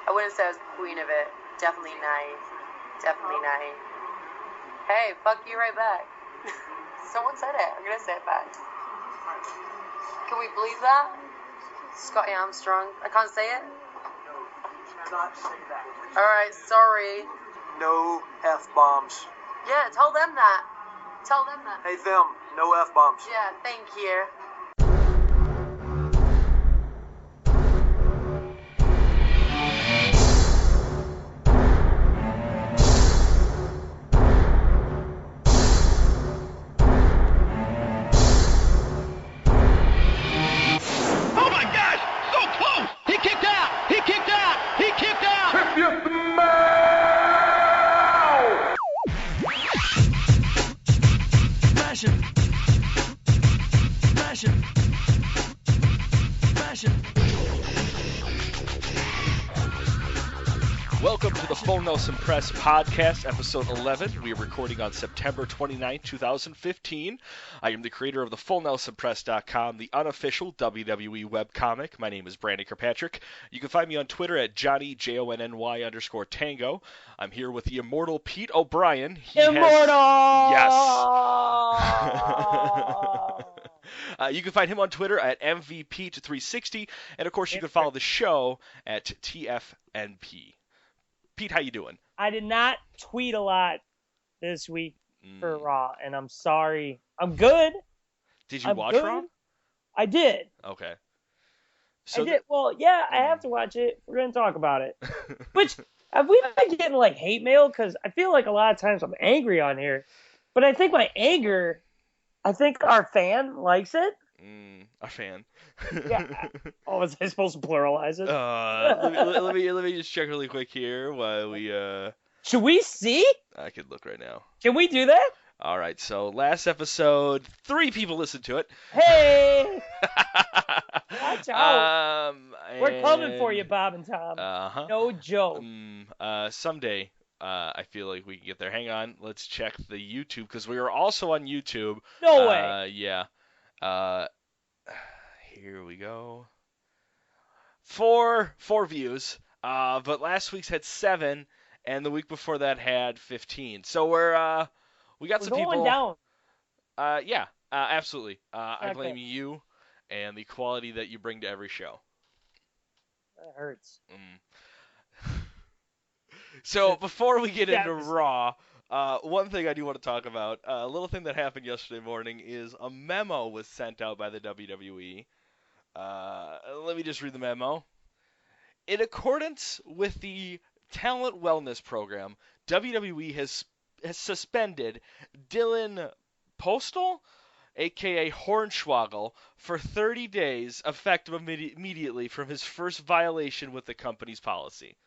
I wouldn't say I was queen of it. Definitely nice. Definitely nice. Hey, fuck you right back. Someone said it. I'm gonna say it back. Can we believe that? Scotty Armstrong. I can't say it? No, you cannot say that. Alright, sorry. No F-bombs. Yeah, tell them that. Tell them that. Hey, them, no F-bombs. Yeah, thank you. Welcome to the Full Nelson Press Podcast, Episode 11. We are recording on September 29, 2015. I am the creator of the FullNelsonPress.com, the unofficial WWE webcomic. My name is Brandon Kirkpatrick. You can find me on Twitter at Johnny, JONNY_Tango. I'm here with the immortal Pete O'Brien. Immortal! Yes. You can find him on Twitter at MVPete360, and of course you can follow the show at TFNP. Pete, how you doing? I did not tweet a lot this week for Raw, and I'm sorry. I'm good. Did you watch Raw? I did. Okay. So I did. Well, yeah, I have to watch it. We're going to talk about it. Which, have we been getting, like, hate mail? Because I feel like a lot of times I'm angry on here. But I think my anger, I think our fan likes it. Our fan. Yeah. Oh, was I supposed to pluralize it? Let me just check really quick here while we Should we see? I could look right now. Can we do that? All right. So last episode, 3 people listened to it. Hey. Watch out. We're coming for you, Bob and Tom. Uh-huh. No joke. Someday, I feel like we can get there. Hang on. Let's check the YouTube because we are also on YouTube. No way. Yeah. Here we go. 4 views. But last week's had 7, and the week before that had 15. So we got some people. Going down. Yeah. Absolutely. Okay. I blame you and the quality that you bring to every show. That hurts. So before we get into Raw, one thing I do want to talk about, a little thing that happened yesterday morning is a memo was sent out by the WWE. Let me just read the memo. In accordance with the Talent Wellness Program, WWE has suspended Dylan Postal, a.k.a. Hornswoggle, for 30 days, effective immediately from his first violation with the company's policy.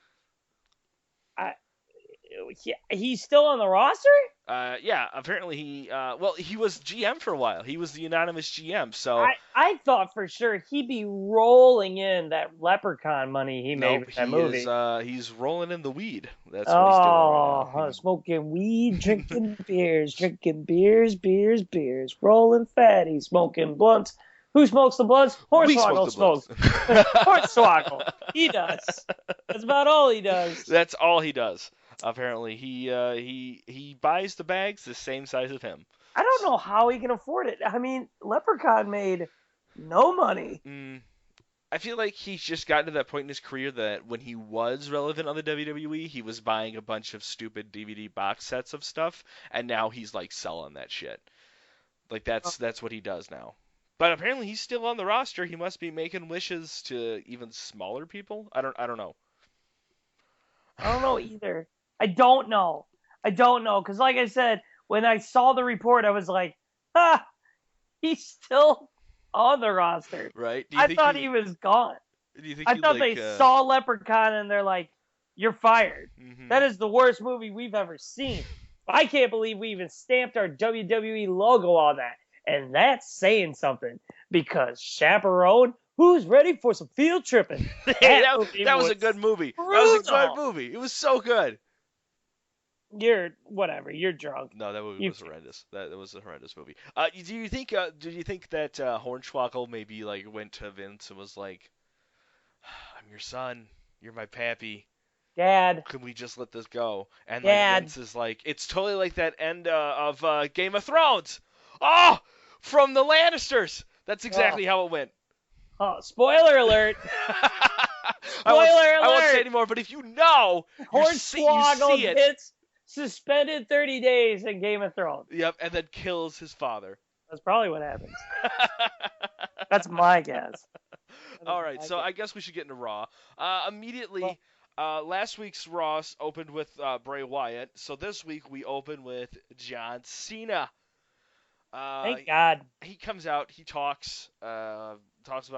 He's still on the roster? Yeah, apparently he was GM for a while. He was the anonymous GM, so... I thought for sure he'd be rolling in that Leprechaun money he made with that movie. He's rolling in the weed. That's what he's doing right now. Smoking weed, drinking beers, rolling fatty, smoking blunts. Who smokes the blunts? Hornswoggle smokes. Hornswoggle. He does. That's about all he does. That's all he does. Apparently, he buys the bags the same size as him. I don't know how he can afford it. I mean, Leprechaun made no money. I feel like he's just gotten to that point in his career that when he was relevant on the WWE, he was buying a bunch of stupid DVD box sets of stuff, and now he's like selling that shit. Like that's what he does now. But apparently, he's still on the roster. He must be making wishes to even smaller people. I don't know. I don't know either. I don't know. Because like I said, when I saw the report, I was like, he's still on the roster. Right. I thought he was gone. I thought they saw Leprechaun and they're like, you're fired. Mm-hmm. That is the worst movie we've ever seen. I can't believe we even stamped our WWE logo on that. And that's saying something. Because Chaperone, who's ready for some field tripping? That was a good movie. Brutal. That was a good movie. It was so good. You're drunk. No, that movie was horrendous. That was a horrendous movie. Do you think that Hornswoggle maybe like went to Vince and was like, "I'm your son. You're my pappy. Dad. Can we just let this go? And Dad. Vince is like, it's totally like that end of Game of Thrones. Oh, from the Lannisters. That's exactly how it went. Oh, spoiler alert. I won't say anymore, but if you know, Hornswoggle gets suspended 30 days in Game of Thrones. Yep, and then kills his father. That's probably what happens. That's my guess. All right, so I guess we should get into Raw. Immediately, last week's Raw opened with Bray Wyatt, so this week we open with John Cena. Thank God. He comes out, he talks about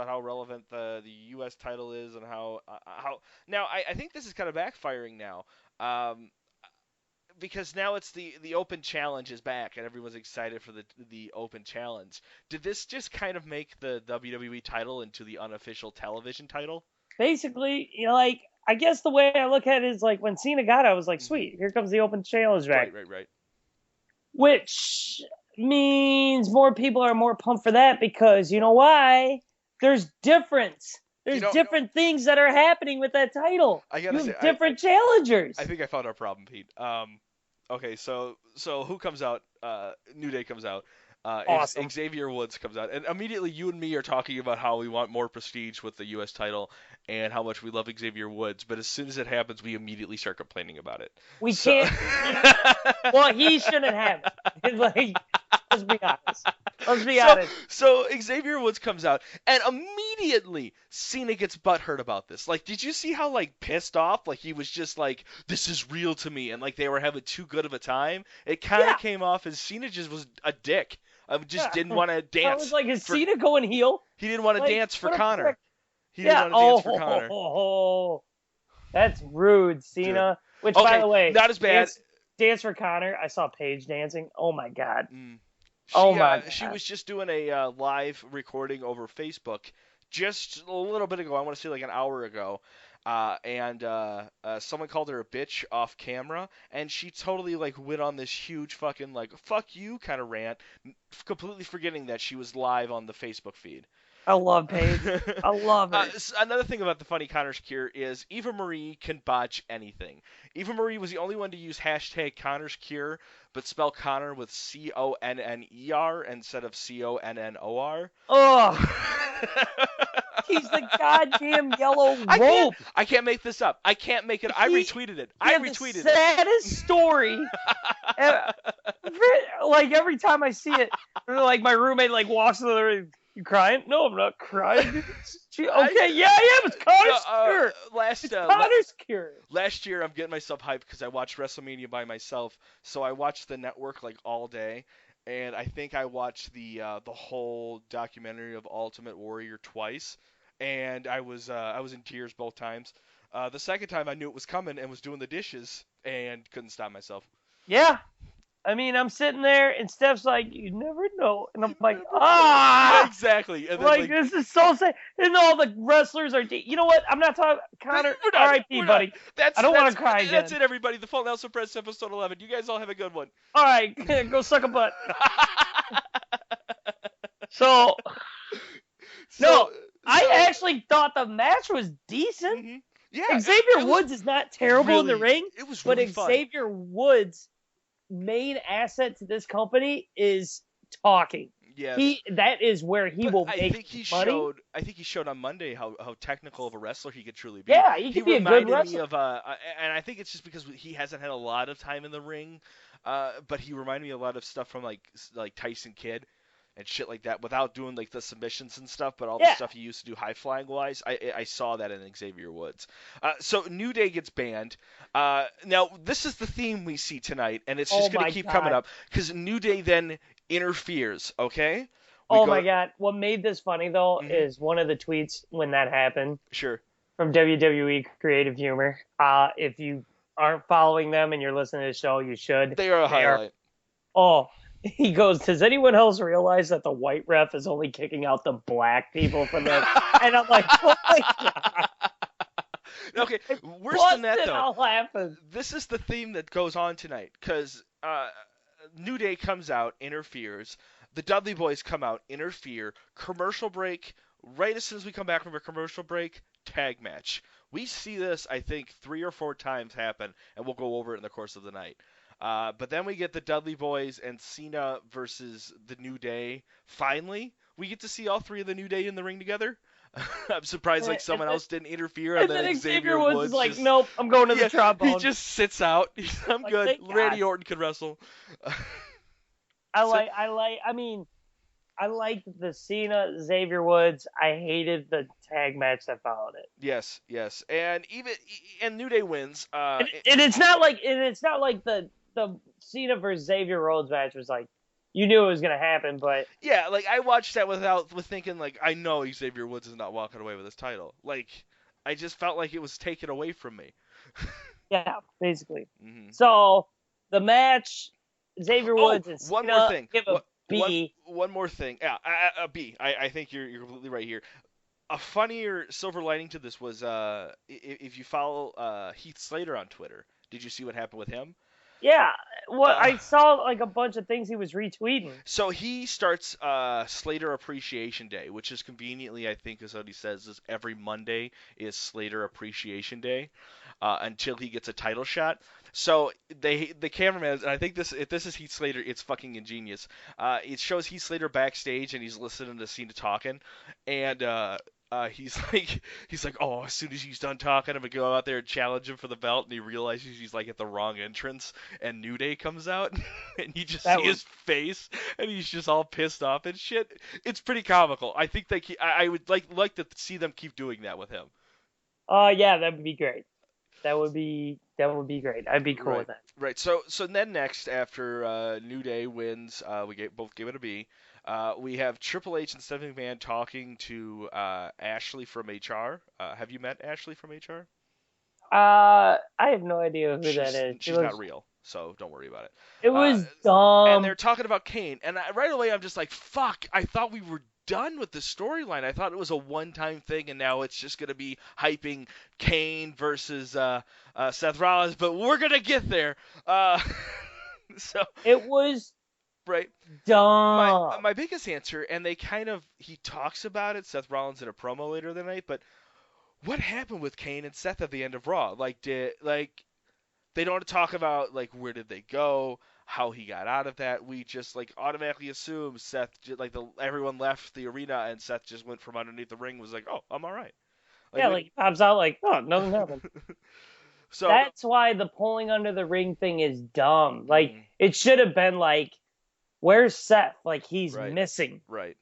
how relevant the U.S. title is and how now I think this is kind of backfiring now. Because now it's the Open Challenge is back and everyone's excited for the Open Challenge. Did this just kind of make the WWE title into the unofficial television title? Basically, like, I guess the way I look at it is like when Cena got it, I was like, sweet, here comes the Open Challenge back. Right. Which means more people are more pumped for that because you know why? There's difference. There's different things that are happening with that title. You have different challengers. I think I found our problem, Pete. Okay, so who comes out? New Day comes out. Awesome. Xavier Woods comes out, and immediately you and me are talking about how we want more prestige with the U.S. title and how much we love Xavier Woods. But as soon as it happens, we immediately start complaining about it. We can't. Well, he shouldn't have it. Like, let's be honest. So Xavier Woods comes out, and immediately Cena gets butthurt about this. Like, did you see how, like, pissed off? Like, he was just like, this is real to me, and, like, they were having too good of a time. It kind of came off as Cena just was a dick. Just didn't want to dance. I was like, is Cena going heel? He didn't want to dance for Connor. He didn't want to dance for Connor. Oh, that's rude, Cena. Dude. Which, by the way, not as bad. Dance for Connor. I saw Paige dancing. Oh my God. She was just doing a live recording over Facebook just a little bit ago. I want to say like an hour ago. And someone called her a bitch off camera, and she totally like went on this huge fucking like fuck you kind of rant, completely forgetting that she was live on the Facebook feed. I love Paige. I love it. Another thing about the funny Connor's Cure is Eva Marie can botch anything. Eva Marie was the only one to use hashtag Connor's Cure, but spell Connor with C-O-N-N-E-R instead of C-O-N-N-O-R. Oh. He's the goddamn yellow rope. I can't make this up. I can't make it. I retweeted it. The saddest story. Like every time I see it, like my roommate like walks in the room. You crying? No, I'm not crying. Okay, yeah, it's Connor's Cure. Connor's Cure. Last year, I'm getting myself hyped because I watched WrestleMania by myself. So I watched the network like all day. And I think I watched the whole documentary of Ultimate Warrior twice, and I was in tears both times. The second time I knew it was coming and was doing the dishes and couldn't stop myself. Yeah, I mean I'm sitting there and Steph's like, you never know, and I'm like, exactly. And then, like this is so sad. And all the wrestlers are. You know what? I'm not talking Connor. R.I.P. buddy. I don't want to cry again. That's it, everybody. The Full Nelson Press episode 11. You guys all have a good one. All right, go suck a butt. So, I actually thought the match was decent. Mm-hmm. Yeah, Xavier Woods is not terrible in the ring. It was really fun. Xavier Woods' main asset to this company is talking. Yes. That is where he will make money. I think he showed on Monday how technical of a wrestler he could truly be. Yeah, he could be a good wrestler. And I think it's just because he hasn't had a lot of time in the ring, but he reminded me a lot of stuff from like Tyson Kidd and shit like that, without doing like the submissions and stuff, but all the stuff he used to do high flying wise. I saw that in Xavier Woods. So New Day gets banned. Now this is the theme we see tonight, and it's just going to keep coming up because New Day then interferes. Okay. My God! What made this funny though is one of the tweets when that happened. Sure. From WWE Creative Humor. If you aren't following them and you're listening to the show, you should. They are a highlight. He goes, does anyone else realize that the white ref is only kicking out the black people from this? And I'm like, oh my God. Okay, worse than that though. This is the theme that goes on tonight because New Day comes out, interferes. The Dudley Boys come out, interfere. Commercial break. Right as soon as we come back from a commercial break, tag match. We see this, I think, 3 or 4 times happen, and we'll go over it in the course of the night. But then we get the Dudley Boys and Cena versus the New Day. Finally, we get to see all 3 of the New Day in the ring together. I'm surprised someone else didn't interfere. And then Xavier Woods is like, nope, I'm going to the trombone. He just sits out. I'm like, good. Randy Orton can wrestle. I liked the Cena Xavier Woods. I hated the tag match that followed it. Yes, and New Day wins. And it's not like the Cena versus Xavier Rhodes match was like, you knew it was gonna happen, but yeah, like I watched that with thinking like, I know Xavier Woods is not walking away with his title. Like I just felt like it was taken away from me. Yeah, basically. Mm-hmm. So the match, Xavier Woods and Cena, one more thing. Give a B. One more thing. Yeah, a B. I think you're completely right here. A funnier silver lining to this was if you follow Heath Slater on Twitter, did you see what happened with him? Yeah, I saw like a bunch of things he was retweeting. So he starts Slater Appreciation Day, which is conveniently, I think, is what he says, is every Monday is Slater Appreciation Day until he gets a title shot. So the cameraman, and I think if this is Heath Slater, it's fucking ingenious. It shows Heath Slater backstage and he's listening to Cena talking, and he's like, oh, as soon as he's done talking, I'm gonna go out there and challenge him for the belt, and he realizes he's like at the wrong entrance, and New Day comes out, and you just see his face, and he's just all pissed off and shit. It's pretty comical. I think I would like to see them keep doing that with him. Yeah, that would be great. That would be great. I'd be cool with that. Right. So then next, after New Day wins, we both give it a B. We have Triple H and Stephanie McMahon talking to Ashley from HR. Have you met Ashley from HR? I have no idea who that is. She's not real, so don't worry about it. It was dumb. And they're talking about Kane, and right away I'm just like, fuck, I thought we were done with the storyline. I thought it was a one-time thing, and now it's just going to be hyping Kane versus Seth Rollins, but we're going to get there. So it was right. Dumb. My biggest answer, and he talks about it, Seth Rollins, in a promo later that night, but what happened with Kane and Seth at the end of Raw? They don't talk about where did they go, how he got out of that. We just automatically assume Seth everyone left the arena and Seth just went from underneath the ring, was like, oh, I'm all right. He pops out oh, nothing happened. So that's why the pulling under the ring thing is dumb. It should have been where's Seth? He's missing. Right.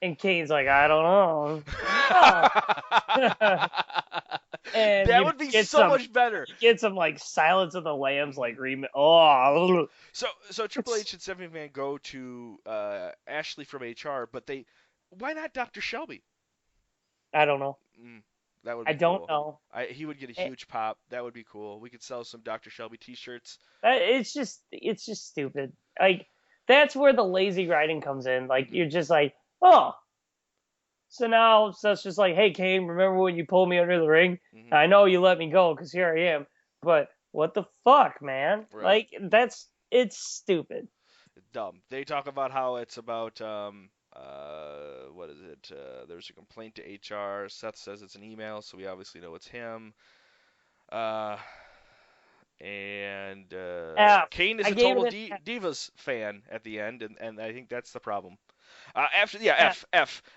And Kane's I don't know. And that would be so much better. Get some Silence of the Lambs remix. Oh. So Triple H and Stephanie McMahon go to Ashley from HR, but why not Dr. Shelby? I don't know. That would be I don't know. He would get a huge pop. That would be cool. We could sell some Dr. Shelby t-shirts. It's just stupid. That's where the lazy writing comes in. You're just oh. So now Seth's just hey, Kane, remember when you pulled me under the ring? Mm-hmm. I know you let me go because here I am. But what the fuck, man? Right. It's stupid. Dumb. They talk about how it's about, what is it? There's a complaint to HR. Seth says it's an email, so we obviously know it's him. And Kane is a total Divas fan at the end, and I think that's the problem. F.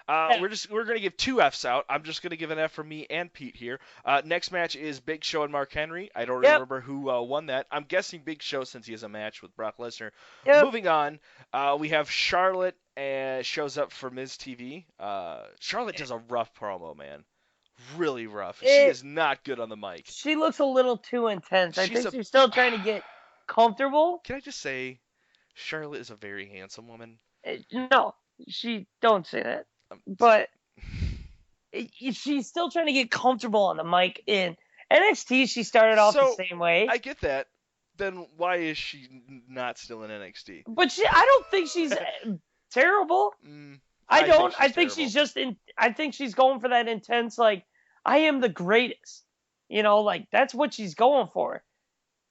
We're gonna give 2 Fs out. I'm just gonna give an F for me and Pete here. Next match is Big Show and Mark Henry. I don't remember who won that. I'm guessing Big Show since he has a match with Brock Lesnar. Yep. Moving on, we have Charlotte shows up for Miz TV. Charlotte does a rough promo, man. Really rough. She is not good on the mic. She looks a little too intense. I think she's still trying to get comfortable. Can I just say, Charlotte is a very handsome woman. No, don't say that. But she's still trying to get comfortable on the mic. In NXT, she started off the same way. I get that. Then why is she not still in NXT? But I don't think she's terrible. I think she's just I think she's going for that intense, I am the greatest. That's what she's going for.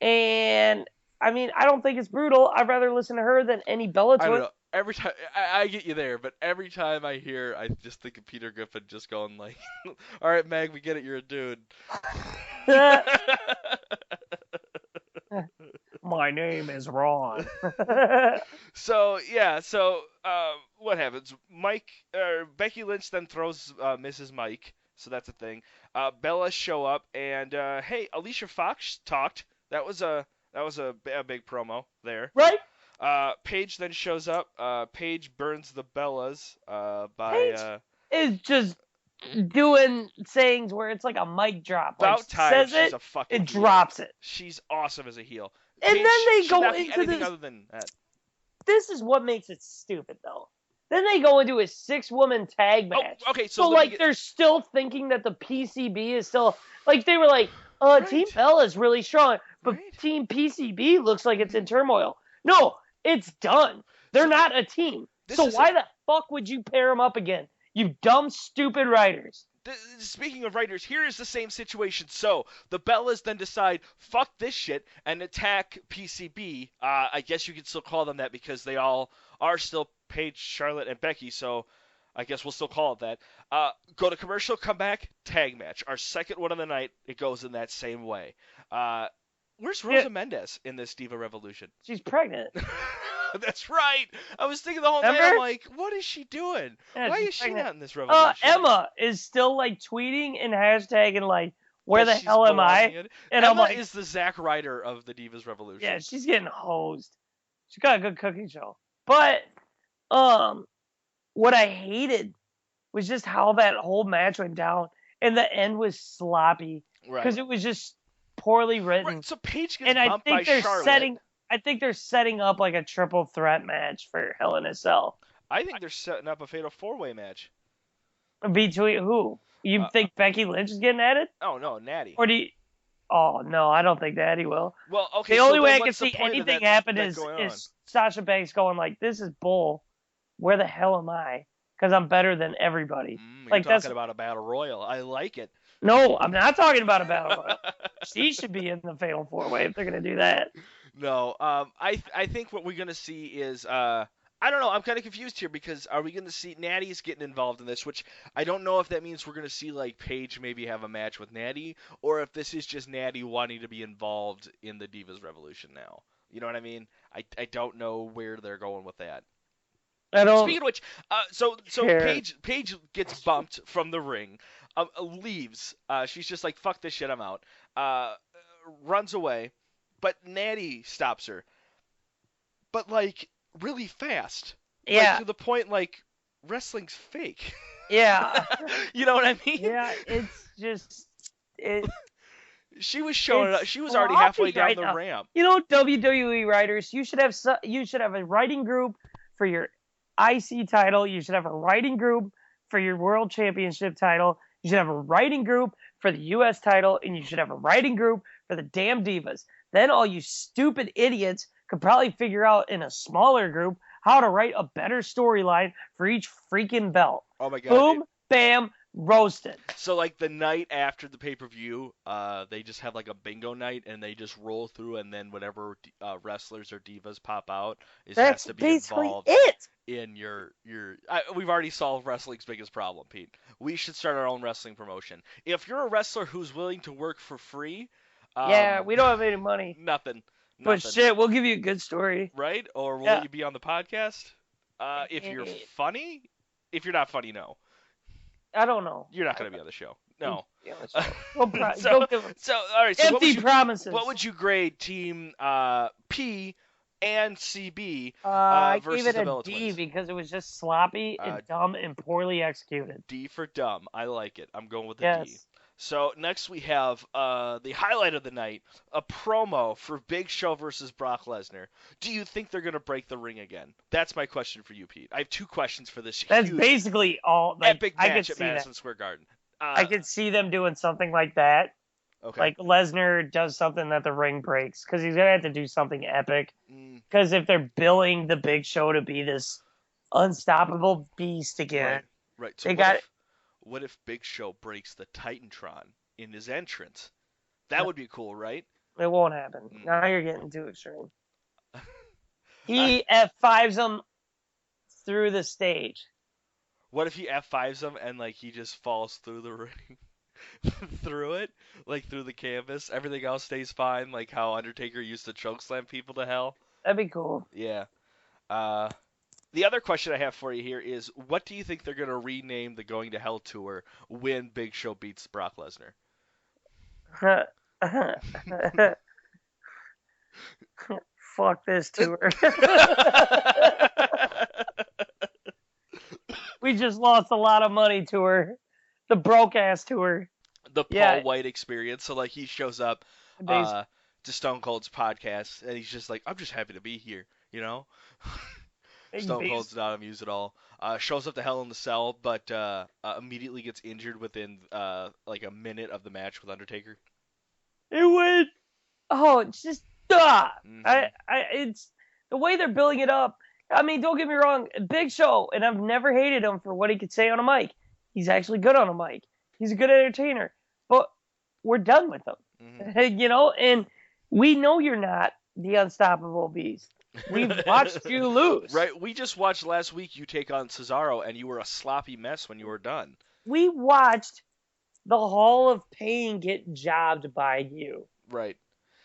And I mean, I don't think it's brutal. I'd rather listen to her than any Bellator. I don't know. every time I get you there, but every time I hear, I just think of Peter Griffin just going like, "All right, Mag, we get it. You're a dude." My name is Ron. So what happens? Becky Lynch then throws Mrs. Mike, so that's a thing. Bellas show up, and hey, Alicia Fox talked. That was a big promo there. Right. Paige then shows up. Paige burns the Bellas Paige is just doing sayings where it's like a mic drop. About like, time says she's a fucking it heel. drops it. She's awesome as a heel. And Paige then they should go not be into anything this. other than that. This is what makes it stupid, though. Then they go into a 6-woman tag match. Oh, okay, so they're still thinking that the PCB is still like they were like, Right. Team Bella is really strong, but Right. Team PCB looks like it's in turmoil. No, it's done. They're not a team. So why the fuck would you pair them up again? You dumb, stupid writers. Speaking of writers, here is the same situation. So the Bellas then decide, fuck this shit, and attack PCB. I guess you could still call them that because they all are still Paige, Charlotte, and Becky, so I guess we'll still call it that. Go to commercial, come back, tag match. Our second one of the night, it goes in that same way. Where's Rosa Mendes in this Diva Revolution? She's pregnant. That's right. I was thinking the whole night, I'm like, what is she doing? Yeah, Why she's is she pregnant. not in this Revolution? Emma is still like tweeting and hashtagging like, where That the she's hell am I? belonging in. And Emma I'm like, is the Zack Ryder of the Divas Revolution. yeah, she's getting hosed. She's got a good cooking show. But what I hated was just how that whole match went down, and the end was sloppy because it was just poorly written. Right. So Paige gets And I bumped think by they're Charlotte. I think they're setting up like a triple threat match for Hell in a Cell. I think they're setting up a fatal 4-way match. Between who? You think Becky Lynch is getting at it? Oh no, Natty. Or do you? Oh no, I don't think Natty will. Well, okay. The so only way then I can what's the see point of anything that happen going is Sasha Banks going like, "This is bull. Where the hell am I? Because I'm better than everybody." You're talking about a battle royal. I like it. No, I'm not talking about a battle royal. She should be in the fatal 4-way if they're gonna do that. No, I think what we're gonna see is I don't know. I'm kind of confused here because are we gonna see Natty's getting involved in this? Which I don't know if that means we're gonna see like Paige maybe have a match with Natty, or if this is just Natty wanting to be involved in the Divas Revolution now. You know what I mean? I don't know where they're going with that. Speaking of which, so Paige gets bumped from the ring, leaves. She's just like, fuck this shit, I'm out. Runs away, but Natty stops her. But like really fast. Yeah. Like, to the point like wrestling's fake. Yeah. You know what I mean? Yeah, it's just She was showing up. She was already halfway down the ramp. You know, WWE writers, you should have a writing group for your IC title. You should have a writing group for your World Championship title. You should have a writing group for the U.S. title, and you should have a writing group for the damn Divas. Then all you stupid idiots could probably figure out in a smaller group how to write a better storyline for each freaking belt. Oh my god. Boom, bam, roasted. So like the night after the pay-per-view, they just have like a bingo night and they just roll through, and then whatever wrestlers or divas pop out has to be involved in your we've already solved wrestling's biggest problem, Pete. We should start our own wrestling promotion. If you're a wrestler who's willing to work for free, yeah, we don't have any money. Nothing. But shit, we'll give you a good story. Right? Or will you be on the podcast? If you're funny? If you're not funny, no. I don't know. You're not going to be on the show. No. All right. So empty promises. What would you grade Team P and CB I versus gave it the a D because it was just sloppy and dumb and poorly executed. D for dumb. I like it. I'm going with the D. So next we have the highlight of the night, a promo for Big Show versus Brock Lesnar. Do you think they're going to break the ring again? That's my question for you, Pete. I have two questions for this. That's basically all. Like, epic match at Madison Square Garden. I could see them doing something like that. Okay. Like Lesnar does something that the ring breaks because he's going to have to do something epic. Because if they're billing the Big Show to be this unstoppable beast again, right. So what if Big Show breaks the Titantron in his entrance? That would be cool, right? It won't happen. Now you're getting too extreme. He F5s him through the stage. What if he F5s him and like he just falls through the ring, through it, like through the canvas? Everything else stays fine, like how Undertaker used to chokeslam people to hell. That'd be cool. Yeah. The other question I have for you here is, what do you think they're gonna rename the Going to Hell tour when Big Show beats Brock Lesnar? Fuck this tour. We just lost a lot of money tour. The broke ass tour. The Paul White experience. So like he shows up to Stone Cold's podcast and he's just like, I'm just happy to be here, you know? Stone Cold's not amused at all. Shows up to Hell in the Cell, but immediately gets injured within like a minute of the match with Undertaker. It went. Oh, it's just Mm-hmm. it's the way they're building it up. I mean, don't get me wrong, Big Show, and I've never hated him for what he could say on a mic. He's actually good on a mic. He's a good entertainer. But we're done with him. Mm-hmm. You know, and we know you're not the unstoppable beast. We've watched you lose. Right. We just watched last week you take on Cesaro, and you were a sloppy mess when you were done. We watched the Hall of Pain get jobbed by you. Right.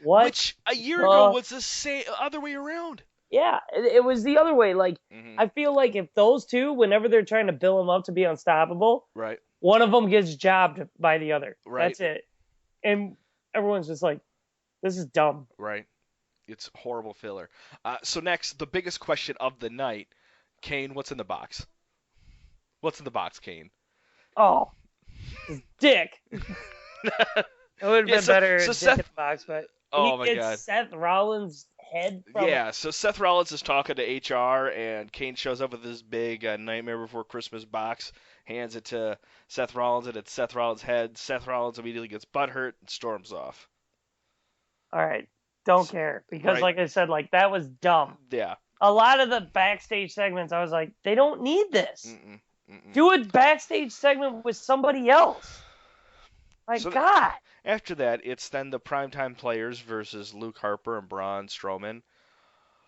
What? Which a year ago was the same other way around. Yeah, it was the other way. Like, I feel like if those two, whenever they're trying to build them up to be unstoppable, right, one of them gets jobbed by the other. Right. That's it. And everyone's just like, this is dumb. Right. It's horrible filler. So next, the biggest question of the night, Kane, what's in the box? What's in the box, Kane? Oh, his dick. It would have been better dick in the box, but he gets Seth Rollins' head from it. So Seth Rollins is talking to HR, and Kane shows up with this big Nightmare Before Christmas box, hands it to Seth Rollins, and it's Seth Rollins' head. Seth Rollins immediately gets butthurt and storms off. All right. Don't care. Because, like I said, like, that was dumb. Yeah. A lot of the backstage segments, I was like, they don't need this. Do a backstage segment with somebody else. God. After that, it's then the Primetime Players versus Luke Harper and Braun Strowman.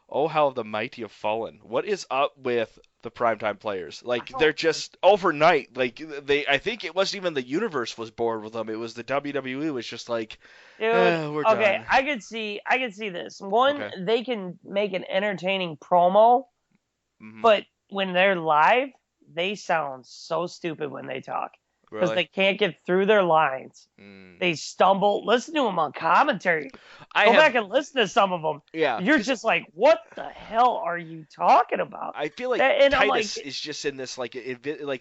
Oh, how the mighty have fallen. What is up with the Primetime Players? Like, they're just overnight. Like, I think it wasn't even the universe was bored with them. It was the WWE was just like, we're done. Okay, I could see this. One, they can make an entertaining promo, but when they're live, they sound so stupid when they talk. Because they can't get through their lines. They stumble. Listen to them on commentary. Go back and listen to some of them. Yeah. You're just like, what the hell are you talking about? I feel like Titus is just in this, like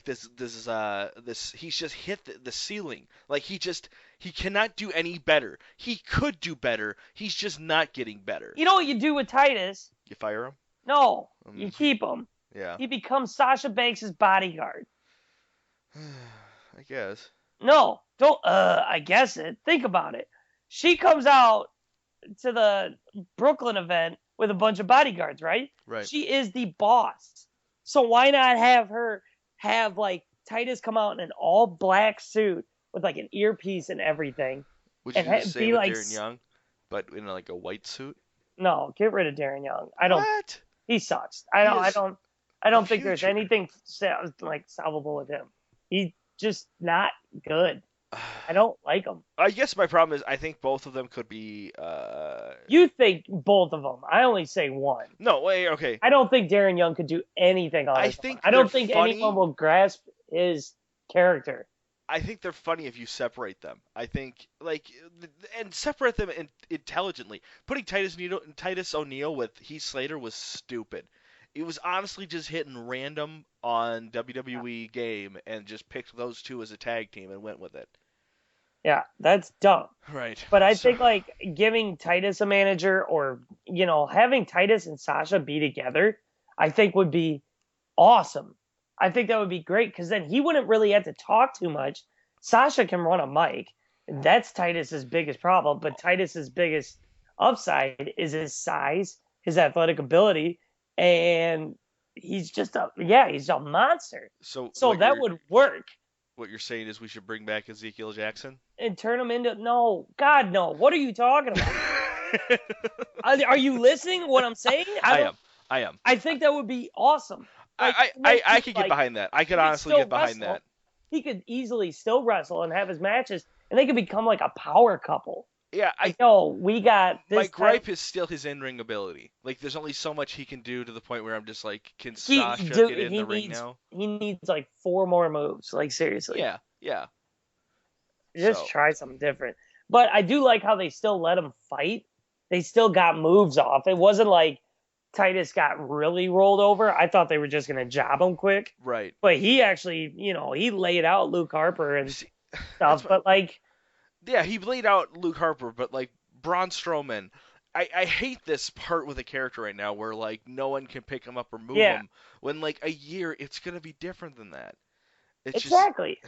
this. He's just hit the ceiling. Like he cannot do any better. He could do better. He's just not getting better. You know what you do with Titus? You fire him? No, you keep him. Yeah. He becomes Sasha Banks' bodyguard. I guess. No, don't. I guess it. Think about it. She comes out to the Brooklyn event with a bunch of bodyguards, right? Right. She is the boss. So why not have her have like Titus come out in an all black suit with like an earpiece and everything? Would you just say with like Darren Young, but in like a white suit? No, get rid of Darren Young. I don't. What? He sucks. I don't think there's anything like solvable with him. He's just not good. I don't like him. I guess my problem is I think both of them could be. You think both of them? I only say one. No, wait, okay. I don't think Darren Young could do anything on his own. I don't think anyone will grasp his character. I think they're funny if you separate them. I think and separate them intelligently. Putting Titus ONeil with Heath Slater was stupid. It was honestly just hitting random on WWE Game and just picked those two as a tag team and went with it. Yeah, that's dumb. Right. But I think like giving Titus a manager or, having Titus and Sasha be together, I think would be awesome. I think that would be great because then he wouldn't really have to talk too much. Sasha can run a mic. That's Titus's biggest problem. But Titus's biggest upside is his size, his athletic ability, and he's just he's a monster. So that would work. What you're saying is we should bring back Ezekiel Jackson? And turn him into... No. God, no. What are you talking about? Are you listening to what I'm saying? I am. I think that would be awesome. I could get behind that. I could honestly get behind that. He could easily still wrestle and have his matches, and they could become like a power couple. Yeah, we got this. My gripe is still his in-ring ability. Like, there's only so much he can do to the point where I'm just like, can Sasha get in the ring now? He needs like 4 more moves. Like, seriously. Yeah. Just try something different. But I do like how they still let him fight. They still got moves off. It wasn't like Titus got really rolled over. I thought they were just gonna job him quick. Right. But he actually, he laid out Luke Harper and stuff. But like. Yeah, he laid out Luke Harper, but like Braun Strowman, I hate this part with a character right now where like no one can pick him up or move him. When like a year, it's gonna be different than that. Exactly.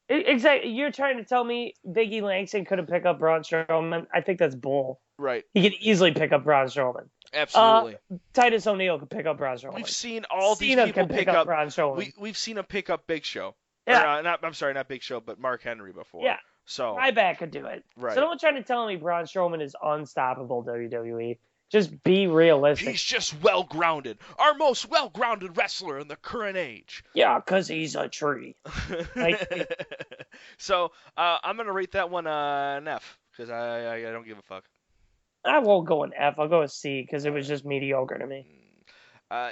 You're trying to tell me Biggie Langston couldn't pick up Braun Strowman? I think that's bull. Right. He could easily pick up Braun Strowman. Absolutely. Titus O'Neil could pick up Braun Strowman. We've seen all these people pick up Braun Strowman. We've seen him pick up Big Show. Yeah. Not Big Show, but Mark Henry before. Yeah. So Ryback could do it. Right. So don't try to tell me Braun Strowman is unstoppable, WWE. Just be realistic. He's just well-grounded. Our most well-grounded wrestler in the current age. Yeah, because he's a tree. So I'm going to rate that one an F because I don't give a fuck. I won't go an F. I'll go a C because it was just mediocre to me.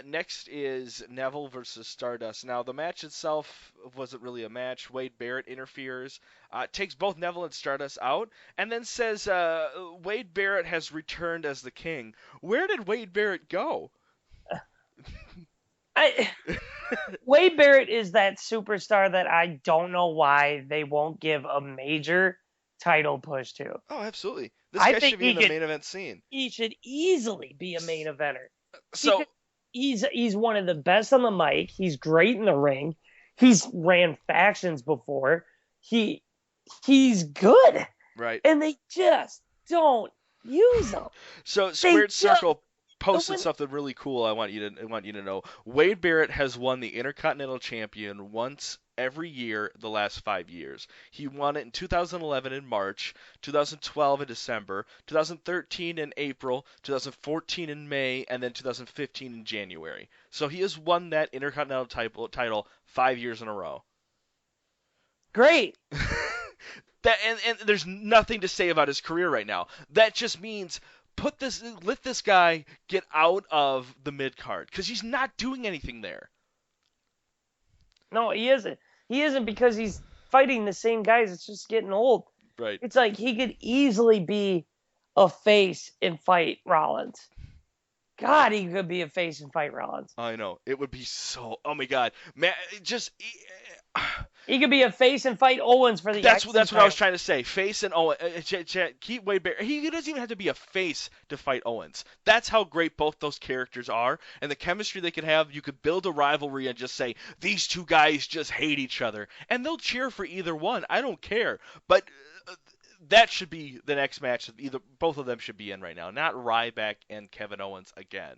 Next is Neville versus Stardust. Now, the match itself wasn't really a match. Wade Barrett interferes, takes both Neville and Stardust out, and then says Wade Barrett has returned as the king. Where did Wade Barrett go? Wade Barrett is that superstar that I don't know why they won't give a major title push to. Oh, absolutely. This guy should be in the main event scene. He should easily be a main eventer. So... He's one of the best on the mic. He's great in the ring. He's ran factions before. He's good. Right. And they just don't use him. So Squared Circle posted something really cool. I want you to know. Wade Barrett has won the Intercontinental Champion once every year the last 5 years. He won it in 2011 in March, 2012 in December, 2013 in April, 2014 in May, and then 2015 in January. So he has won that Intercontinental title 5 years in a row. Great. And there's nothing to say about his career right now. That just means let this guy get out of the mid card because he's not doing anything there. No, he isn't. He isn't because he's fighting the same guys. It's just getting old. Right. It's like he could easily be a face and fight Rollins. God, he could be a face and fight Rollins. I know. It would be so... Oh, my God. Man, he could be a face and fight Owens for the That's what I was trying to say. Face and Owens. Keep Wade Barrett. He doesn't even have to be a face to fight Owens. That's how great both those characters are. And the chemistry they could have, you could build a rivalry and just say, these two guys just hate each other. And they'll cheer for either one. I don't care. But... that should be the next match. Both of them should be in right now, not Ryback and Kevin Owens again.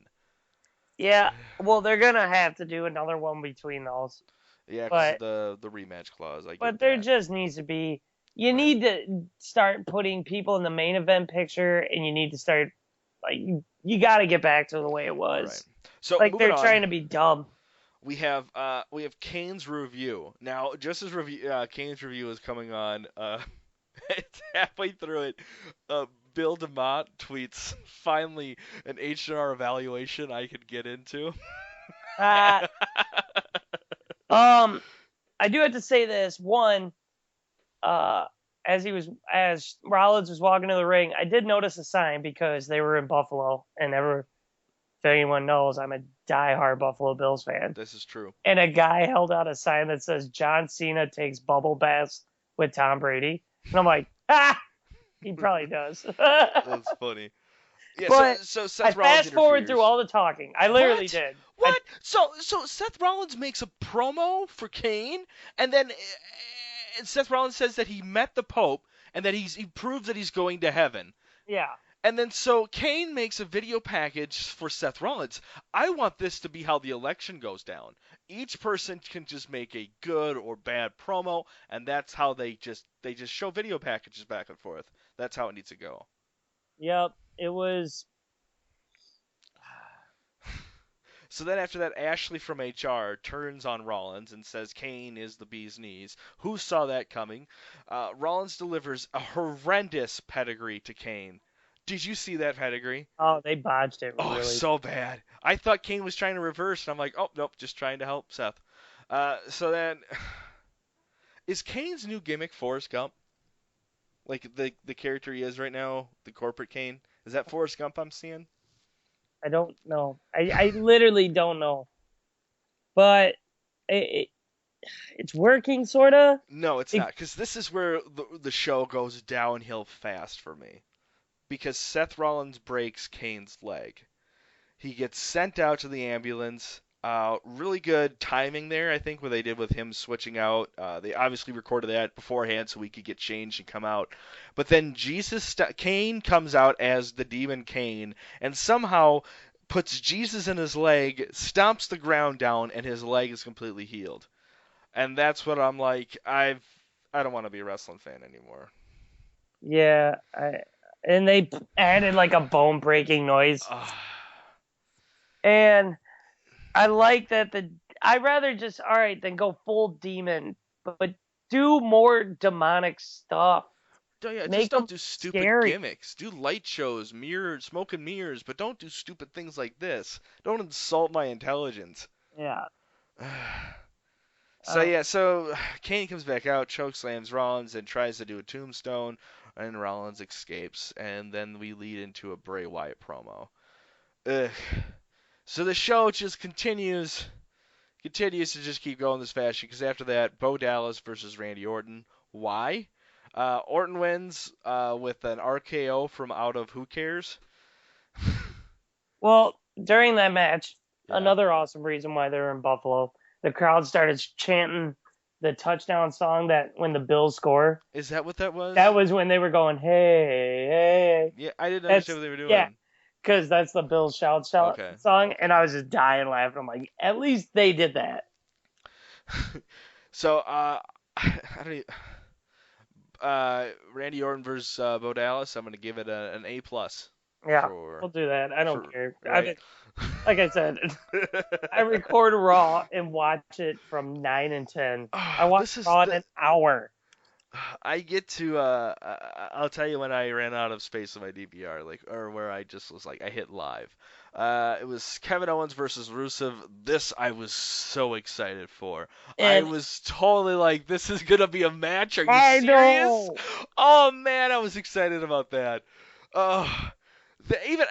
Yeah, well, they're gonna have to do another one between those. Yeah, because of the rematch clause. But there just needs to be. You need to start putting people in the main event picture, and you need to start you got to get back to the way it was. Right. So they're trying to be dumb. We have Kane's review now. Just as Kane's review is coming on. It's halfway through it. Bill DeMott tweets, finally, an H&R evaluation I could get into. I do have to say this. One, as Rollins was walking to the ring, I did notice a sign because they were in Buffalo, and if anyone knows, I'm a diehard Buffalo Bills fan. This is true. And a guy held out a sign that says, John Cena takes bubble baths with Tom Brady. And I'm like, he probably does. That's funny. Yeah, but so Seth Rollins fast forward through all the talking. I literally did. What? So Seth Rollins makes a promo for Kane, and then Seth Rollins says that he met the Pope, and that he proves that he's going to heaven. Yeah. And then so Kane makes a video package for Seth Rollins. I want this to be how the election goes down. Each person can just make a good or bad promo, and that's how they just show video packages back and forth. That's how it needs to go. Yep, it was. So then after that, Ashley from HR turns on Rollins and says Kane is the bee's knees. Who saw that coming? Rollins delivers a horrendous pedigree to Kane. Did you see that pedigree? Oh, they botched it Oh, really. so bad. I thought Kane was trying to reverse, and I'm like, oh, nope, just trying to help Seth. So then, is Kane's new gimmick Forrest Gump? Like the character he is right now, the corporate Kane? Is that Forrest Gump I'm seeing? I don't know. I literally don't know. But it's working, sort of. No, it's not, because this is where the show goes downhill fast for me. Because Seth Rollins breaks Kane's leg. He gets sent out to the ambulance. Really good timing there, I think, what they did with him switching out. They obviously recorded that beforehand so he could get changed and come out. But then Kane comes out as the Demon Kane and somehow puts Jesus in his leg, stomps the ground down, and his leg is completely healed. And that's what I'm like, I don't want to be a wrestling fan anymore. Yeah, and they added like a bone-breaking noise. And I like that I'd rather just, all right, then go full demon, but do more demonic stuff. Just don't do stupid gimmicks. Do light shows, smoke and mirrors, but don't do stupid things like this. Don't insult my intelligence. Yeah. So Kane comes back out, chokeslams Rollins, and tries to do a tombstone, and Rollins escapes, and then we lead into a Bray Wyatt promo. So the show just continues to just keep going this fashion, because after that, Bo Dallas versus Randy Orton. Why? Orton wins with an RKO from out of Who Cares? Well, during that match, another awesome reason why they were in Buffalo, the crowd started chanting the touchdown song that when the Bills score. Is that what that was? That was when they were going, hey, hey. Yeah, I didn't understand what they were doing. Yeah, because that's the Bills shout song, and I was just dying laughing. I'm like, at least they did that. So, Randy Orton versus Bo Dallas, I'm going to give it an A+. Yeah, we'll do that. I don't care. Right. Like I said, I record Raw and watch it from 9 and 10. I watch Raw in an hour. I get to, I'll tell you when I ran out of space on my DVR, or where I just was like, I hit live. It was Kevin Owens versus Rusev. This I was so excited for. I was totally like, this is going to be a match. Are you serious? Know. Oh, man, I was excited about that.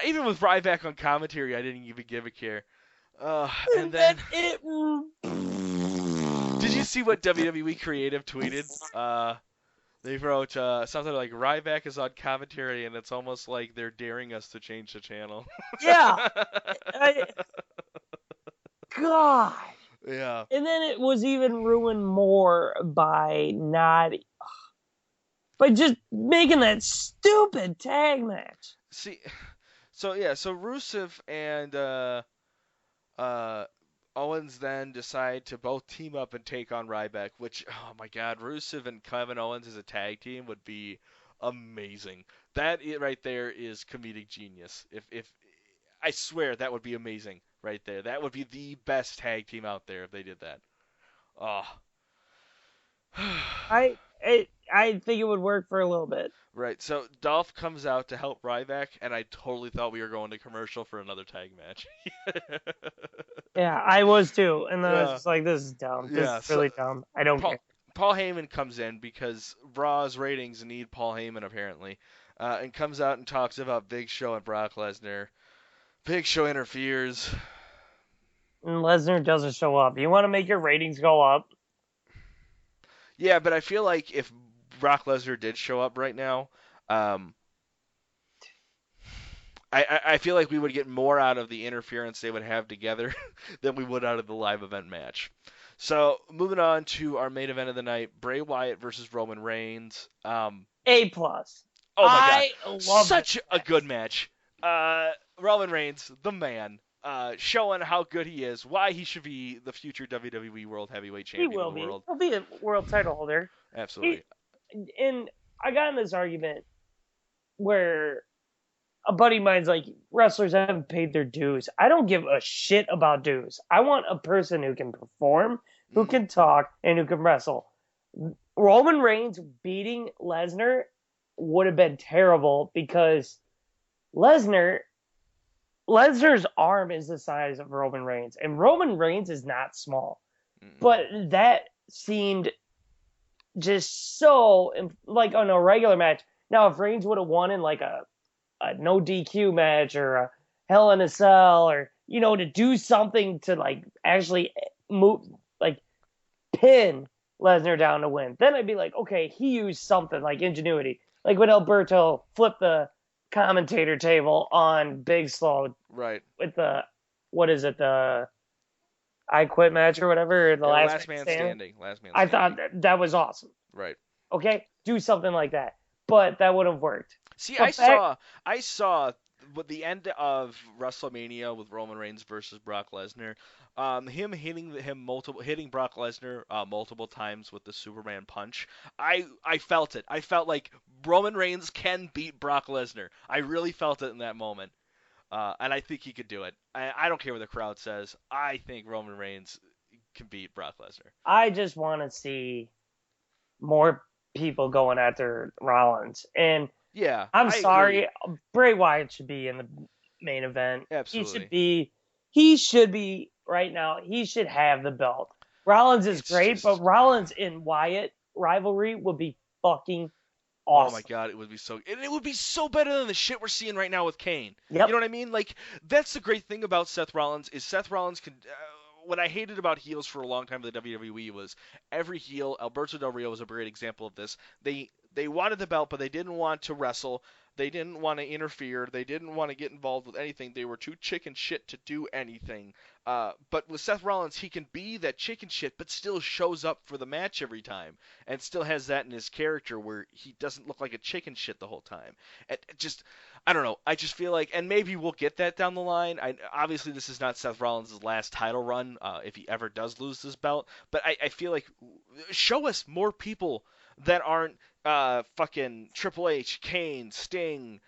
Even with Ryback on commentary, I didn't even give a care. And then did you see what WWE Creative tweeted? They wrote something like, Ryback is on commentary, and it's almost like they're daring us to change the channel. Yeah. God. Yeah. And then it was even ruined more by just making that stupid tag match. See, so Rusev and Owens then decide to both team up and take on Ryback, which, oh my God, Rusev and Kevin Owens as a tag team would be amazing. That right there is comedic genius. If I swear that would be amazing right there. That would be the best tag team out there if they did that. Oh. I think it would work for a little bit. Right, so Dolph comes out to help Ryback, and I totally thought we were going to commercial for another tag match. Yeah, I was too, and then I was just like, this is dumb. This is really dumb. I don't care. Paul Heyman comes in because Raw's ratings need Paul Heyman, apparently, and comes out and talks about Big Show and Brock Lesnar. Big Show interferes. And Lesnar doesn't show up. You want to make your ratings go up? Yeah, but I feel like if Brock Lesnar did show up right now, I feel like we would get more out of the interference they would have together than we would out of the live event match. So, moving on to our main event of the night, Bray Wyatt versus Roman Reigns. A+. Oh my God. Such a good match. Roman Reigns, the man, showing how good he is, why he should be the future WWE World Heavyweight Champion of the world. He'll be a world title holder. Absolutely. And I got in this argument where a buddy of mine's like, wrestlers haven't paid their dues. I don't give a shit about dues. I want a person who can perform, who can talk, and who can wrestle. Roman Reigns beating Lesnar would have been terrible because Lesnar's arm is the size of Roman Reigns, and Roman Reigns is not small. But that seemed just so, like, on a regular match. Now, if Reigns would have won in, like, a no DQ match or a Hell in a Cell or, to do something to, like, actually move, like, pin Lesnar down to win, then I'd be like, okay, he used something like ingenuity. Like when Alberto flipped the commentator table on Big Slow. Right. With the I Quit match or whatever. The last man standing. I thought that was awesome. Right. Okay? Do something like that. But that would have worked. See, I saw with the end of WrestleMania with Roman Reigns versus Brock Lesnar, him hitting Brock Lesnar multiple times with the Superman punch. I felt it. I felt like Roman Reigns can beat Brock Lesnar. I really felt it in that moment. And I think he could do it. I don't care what the crowd says. I think Roman Reigns can beat Brock Lesnar. I just want to see more people going after Rollins. And yeah, I'm sorry, agree. Bray Wyatt should be in the main event. Absolutely. He should be right now. He should have the belt. Rollins is great, but Rollins and Wyatt rivalry would be fucking awesome. Oh my god, it would be so. And it would be so better than the shit we're seeing right now with Kane. Yep. You know what I mean? Like, that's the great thing about Seth Rollins is Seth Rollins can. What I hated about heels for a long time in the WWE was every heel. Alberto Del Rio was a great example of this. They wanted the belt, but they didn't want to wrestle. They didn't want to interfere. They didn't want to get involved with anything. They were too chicken shit to do anything. But with Seth Rollins, he can be that chicken shit, but still shows up for the match every time, and still has that in his character where he doesn't look like a chicken shit the whole time. I don't know. I just feel like, and maybe we'll get that down the line. Obviously, this is not Seth Rollins' last title run, if he ever does lose this belt. But I feel like show us more people that aren't fucking Triple H, Kane, Sting,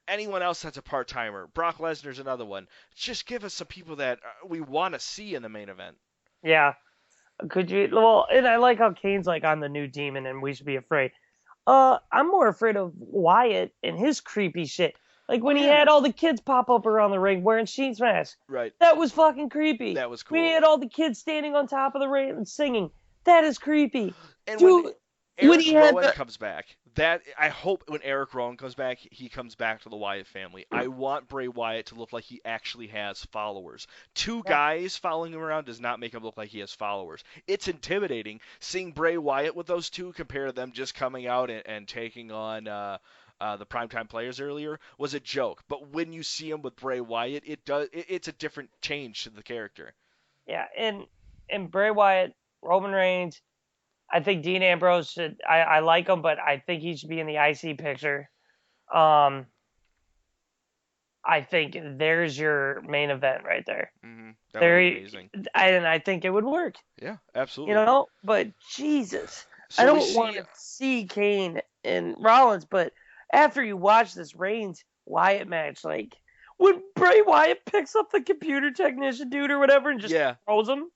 anyone else that's a part-timer. Brock Lesnar's another one. Just give us some people that we want to see in the main event. Yeah. Could you? Well, and I like how Kane's like on the new demon and we should be afraid. I'm more afraid of Wyatt and his creepy shit. Like when he had all the kids pop up around the ring wearing sheets masks. Right. That was fucking creepy. That was cool. When he had all the kids standing on top of the ring and singing. That is creepy. And when Erick Rowan comes back, I hope when Erick Rowan comes back, he comes back to the Wyatt family. I want Bray Wyatt to look like he actually has followers. Two guys following him around does not make him look like he has followers. It's intimidating seeing Bray Wyatt with those two compared to them just coming out and taking on the primetime players earlier was a joke. But when you see him with Bray Wyatt, it's a different change to the character. Yeah, and Bray Wyatt, Roman Reigns, I think Dean Ambrose should. I like him, but I think he should be in the IC picture. I think there's your main event right there. Mm-hmm. That would be amazing. And I think it would work. Yeah, absolutely. But Jesus, I don't want to see Kane and Rollins. But after you watch this Reigns Wyatt match, like when Bray Wyatt picks up the computer technician dude or whatever and just throws him,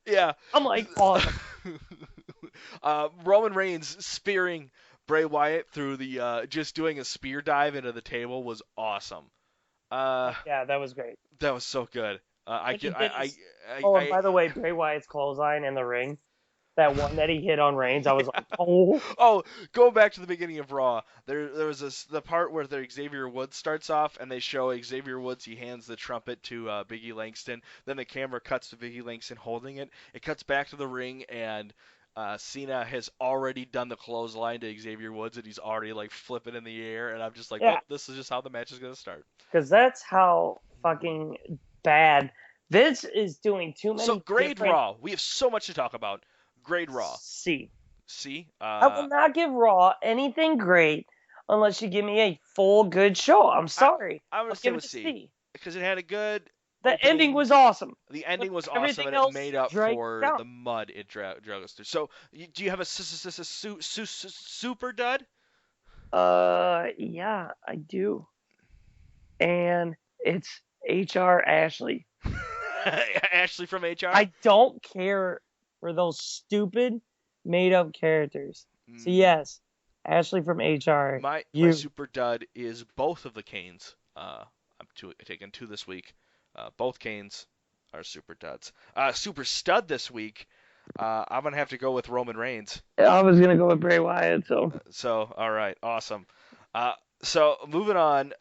I'm like, awesome. Roman Reigns spearing Bray Wyatt through the just doing a spear dive into the table was awesome. Yeah, that was great. That was so good. And by the way, Bray Wyatt's clothesline in the ring, that one that he hit on Reigns, I was like, oh. Oh, going back to the beginning of Raw, there was the part where Xavier Woods starts off, and they show Xavier Woods. He hands the trumpet to Biggie Langston. Then the camera cuts to Biggie Langston holding it. It cuts back to the ring, and Cena has already done the clothesline to Xavier Woods, and he's already like flipping in the air. And I'm just like, well, this is just how the match is gonna start. Because that's how fucking bad Vince is doing. Too many. So grade Raw. We have so much to talk about. Grade Raw. C. I will not give Raw anything great unless you give me a full good show. I'm sorry. I'm going to say with C. Because it had a good... The ending was awesome. The ending was awesome, and it made up for the mud it drug us through. So, do you have a super dud? Yeah, I do. and it's HR Ashley. Ashley from HR? I don't care for those stupid made-up characters. So yes, Ashley from HR. My super dud is both of the Kanes. I'm taking 2 this week. Both Kanes are super duds. Super stud this week. I'm gonna have to go with Roman Reigns. I was gonna go with Bray Wyatt. So all right, awesome. So moving on.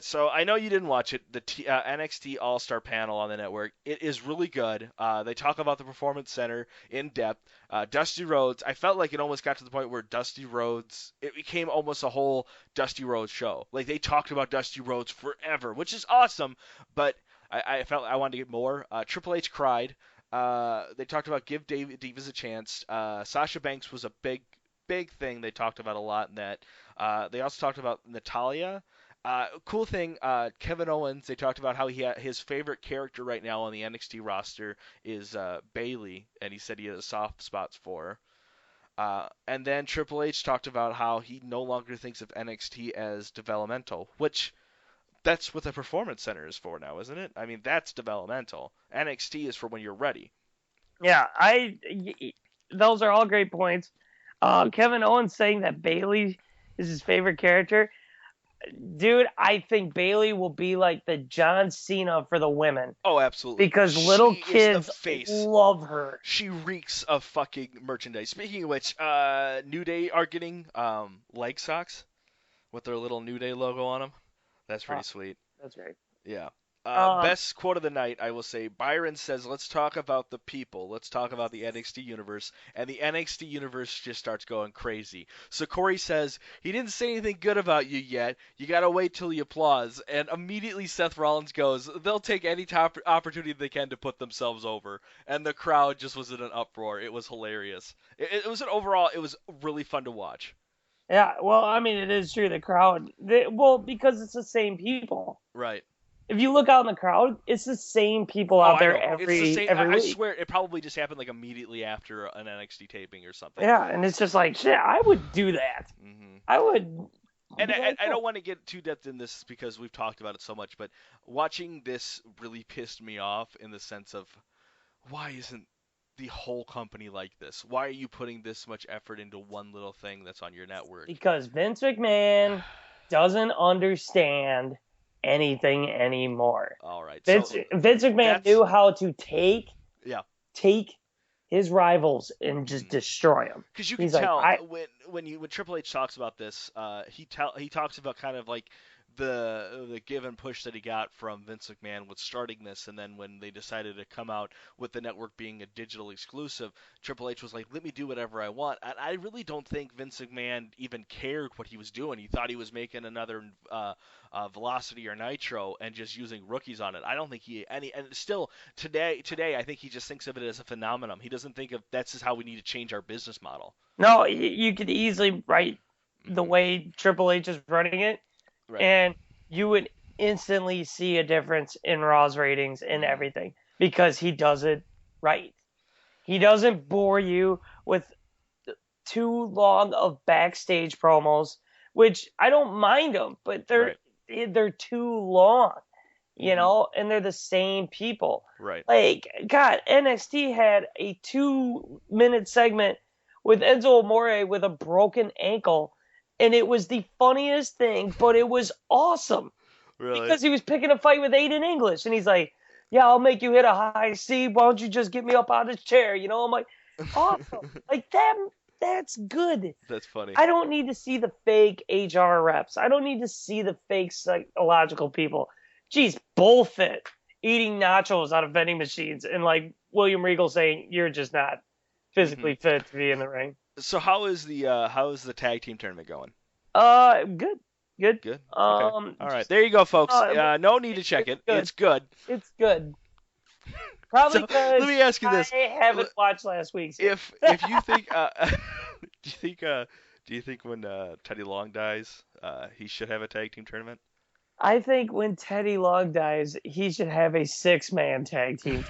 So I know you didn't watch it. The NXT All-Star panel on the network. It is really good. They talk about the Performance Center in depth. Dusty Rhodes. I felt like it almost got to the point where Dusty Rhodes. It became almost a whole Dusty Rhodes show. Like they talked about Dusty Rhodes forever, which is awesome. But I felt I wanted to get more. Triple H cried. They talked about give Divas a chance. Sasha Banks was a big thing they talked about a lot in that. They also talked about Natalya. Cool thing, Kevin Owens, they talked about how his favorite character right now on the NXT roster is Bayley, and he said he has soft spots for her. And then Triple H talked about how he no longer thinks of NXT as developmental, which that's what the Performance Center is for now, isn't it? I mean, that's developmental. NXT is for when you're ready. Yeah, those are all great points. Kevin Owens saying that Bayley is his favorite character. Dude, I think Bayley will be like the John Cena for the women. Oh, absolutely. Because little kids love her. She reeks of fucking merchandise. Speaking of which, New Day are getting leg socks with their little New Day logo on them. That's pretty sweet. That's great. Yeah. Best quote of the night, I will say. Byron says, let's talk about the people. Let's talk about the NXT universe. And the NXT universe just starts going crazy. So Corey says, he didn't say anything good about you yet. You got to wait till he applauds. And immediately Seth Rollins goes, they'll take any opportunity they can to put themselves over. And the crowd just was in an uproar. It was hilarious. It was it was really fun to watch. Yeah, well, I mean, it is true. The crowd, because it's the same people. Right. If you look out in the crowd, it's the same people out there every week. I swear, it probably just happened like immediately after an NXT taping or something. Yeah, and it's just like, shit, I would do that. Mm-hmm. I would. And I don't want to get too depth in this because we've talked about it so much, but watching this really pissed me off in the sense of, why isn't the whole company like this? Why are you putting this much effort into one little thing that's on your network? Because Vince McMahon doesn't understand anything anymore. All right. Vince McMahon knew how to take his rivals and just destroy them. Because you can tell when Triple H talks about this, he talks about kind of like the give and push that he got from Vince McMahon with starting this, and then when they decided to come out with the network being a digital exclusive, Triple H was like, let me do whatever I want. And I really don't think Vince McMahon even cared what he was doing. He thought he was making another Velocity or Nitro and just using rookies on it. I don't think and still today I think he just thinks of it as a phenomenon. He doesn't think of that's just how we need to change our business model. No, you could easily write the way Triple H is running it. Right. And you would instantly see a difference in Raw's ratings and everything because he does it right. He doesn't bore you with too long of backstage promos, which I don't mind them, but they're too long, you know, and they're the same people. Right. Like, God, NXT had a 2-minute segment with Enzo Amore with a broken ankle. And it was the funniest thing, but it was awesome. Really? Because he was picking a fight with Aiden English. And he's like, yeah, I'll make you hit a high C. Why don't you just get me up out of this chair? You know, I'm like, awesome. Like, that's good. That's funny. I don't need to see the fake HR reps. I don't need to see the fake psychological people. Geez, bullshit. Eating nachos out of vending machines. And, like, William Regal saying, you're just not physically fit to be in the ring. So how is the tag team tournament going? Good. Okay. All right, there you go, folks. No need to check it. It's good. It's good. Probably because let me ask you this: I haven't watched last week's. If you think, do you think when Teddy Long dies, he should have a tag team tournament? I think when Teddy Long dies, he should have a 6-man tag team.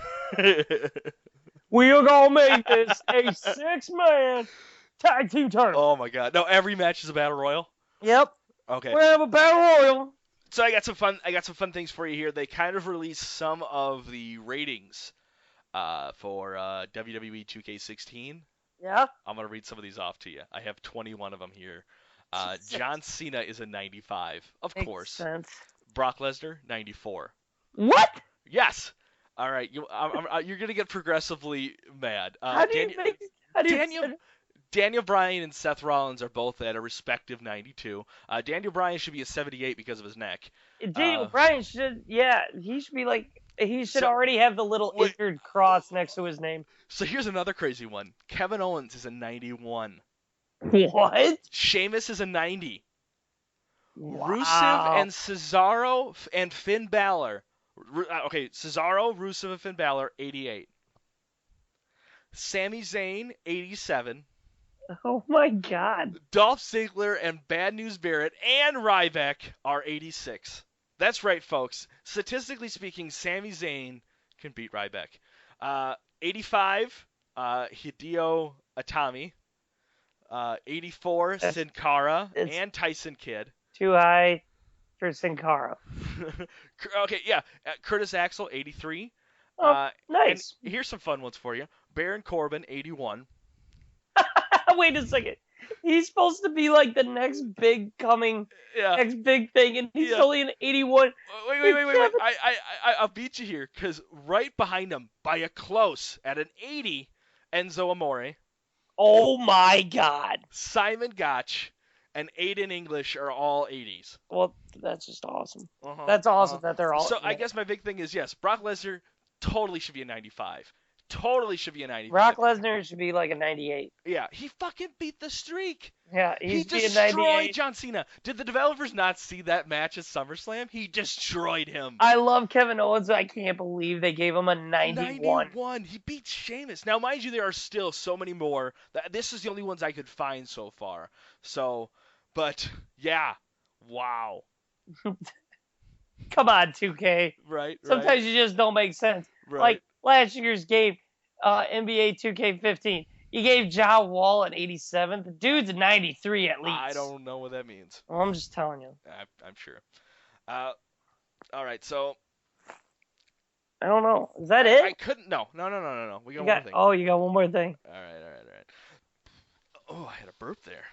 We are gonna make this a 6-man tag team tournament. Oh my God! No, every match is a battle royal. Yep. Okay. We have a battle royal. So I got some fun things for you here. They kind of released some of the ratings for WWE 2K16. Yeah. I'm gonna read some of these off to you. I have 21 of them here. John Cena is a 95, of Makes course. Sense. Brock Lesnar 94. What? Yes. All right. You're gonna get progressively mad. How do you Daniel Bryan and Seth Rollins are both at a respective 92. Daniel Bryan should be a 78 because of his neck. Daniel Bryan should already have the little injured cross next to his name. So here's another crazy one. Kevin Owens is a 91. What? Sheamus is a 90. Wow. Rusev and Cesaro and Finn Balor. Cesaro, Rusev, and Finn Balor, 88. Sami Zayn, 87. Oh my God. Dolph Ziggler and Bad News Barrett and Ryback are 86. That's right, folks. Statistically speaking, Sami Zayn can beat Ryback. 85, Hideo Itami. 84, Sin Cara and Tyson Kidd. Too high for Sin Cara. Okay, yeah. Curtis Axel, 83. Nice. And here's some fun ones for you. Baron Corbin, 81. Wait a second. He's supposed to be like the next big thing, and he's only an 81. Wait. I'll beat you here, because right behind him, by a close, at an 80, Enzo Amore. Oh my God. Simon Gotch and Aiden English are all 80s. Well, that's just awesome. That's awesome that they're all. So I guess my big thing is, yes, Brock Lesnar totally should be a 95. Totally should be a 95. Brock Lesnar should be like a 98. Yeah, he fucking beat the streak. Yeah, he destroyed John Cena. Did the developers not see that match at SummerSlam? He destroyed him. I love Kevin Owens, but I can't believe they gave him a 91. 91. He beat Sheamus. Now, mind you, there are still so many more. This is the only ones I could find so far. So, but, yeah. Wow. Come on, 2K. Right. Sometimes you just don't make sense. Right. Like last year's game, NBA 2K15. You gave Ja Wall an 87. The dude's a 93 at least. I don't know what that means. Well, I'm just telling you. I'm sure. All right, so. I don't know. Is that it? I couldn't. No. We got one more thing. Oh, you got one more thing. All right. Oh, I had a burp there.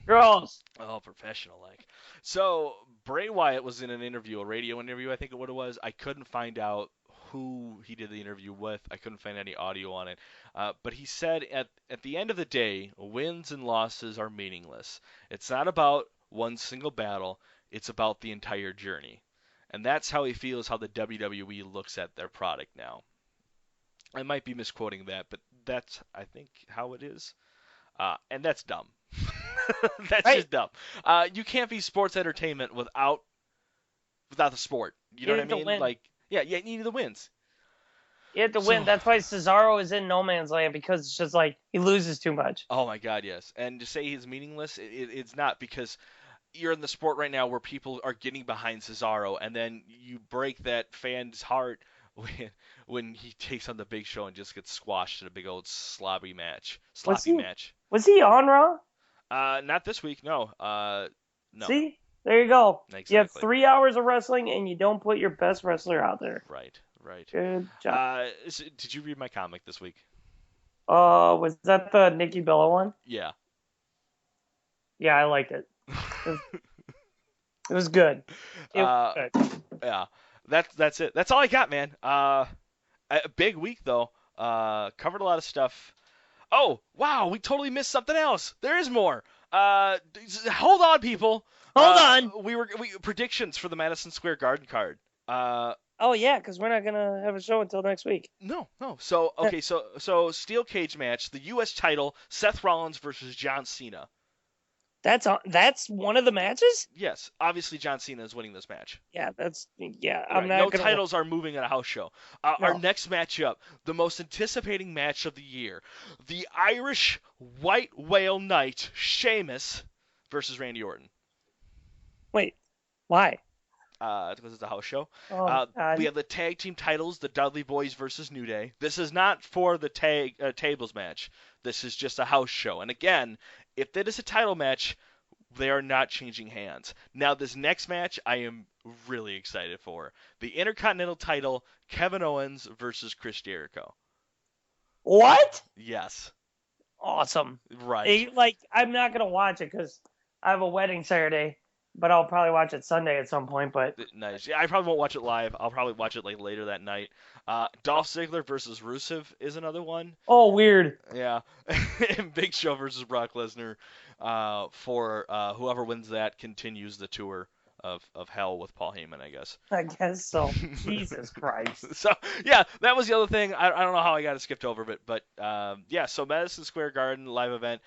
Gross. Oh, professional-like. So, Bray Wyatt was in an interview, a radio interview, I think what it was. I couldn't find out who he did the interview with. I couldn't find any audio on it. But he said at the end of the day, wins and losses are meaningless. It's not about one single battle. It's about the entire journey. And that's how he feels how the WWE looks at their product now. I might be misquoting that, but that's, I think, how it is. And that's dumb. That's just dumb. You can't be sports entertainment without the sport. You know what I mean? Win. Like, yeah, you need the wins. You have to win. That's why Cesaro is in no man's land, because it's just like he loses too much. Oh my God, yes. And to say he's meaningless, it's not, because you're in the sport right now where people are getting behind Cesaro, and then you break that fan's heart when he takes on the Big Show and just gets squashed in a big old sloppy match. Was he on Raw? Not this week, no. No. See? There you go. Exactly. You have 3 hours of wrestling, and you don't put your best wrestler out there. Right. Good job. Did you read my comic this week? Was that the Nikki Bella one? Yeah. Yeah, I liked it. It was good. Yeah. That's it. That's all I got, man. A big week though. Covered a lot of stuff. Oh, wow, we totally missed something else. There is more. Hold on, people. Hold on. We predictions for the Madison Square Garden card. Oh yeah, because we're not gonna have a show until next week. No. So okay, so steel cage match, the U.S. title, Seth Rollins versus John Cena. That's one of the matches? Yes, obviously John Cena is winning this match. Yeah, Right. No titles are moving at a house show. No. Our next matchup, the most anticipating match of the year, the Irish White Whale Knight, Sheamus versus Randy Orton. Wait, why? Because it's a house show. Oh, God. We have the tag team titles, the Dudley Boys versus New Day. This is not for the tables match. This is just a house show. And again, if that is a title match, They are not changing hands. Now, this next match I am really excited for. The Intercontinental title, Kevin Owens versus Chris Jericho. What? Yes. Awesome. Right. I'm not going to watch it because I have a wedding Saturday, but I'll probably watch it Sunday at some point. But nice. Yeah, I probably won't watch it live. I'll probably watch it later that night. Dolph Ziggler versus Rusev is another one. Oh, weird. Yeah. And Big Show versus Brock Lesnar. For whoever wins that continues the tour of hell with Paul Heyman, I guess. I guess so. Jesus Christ. So, yeah, that was the other thing. I don't know how I got it skipped over, but yeah, so Madison Square Garden live event.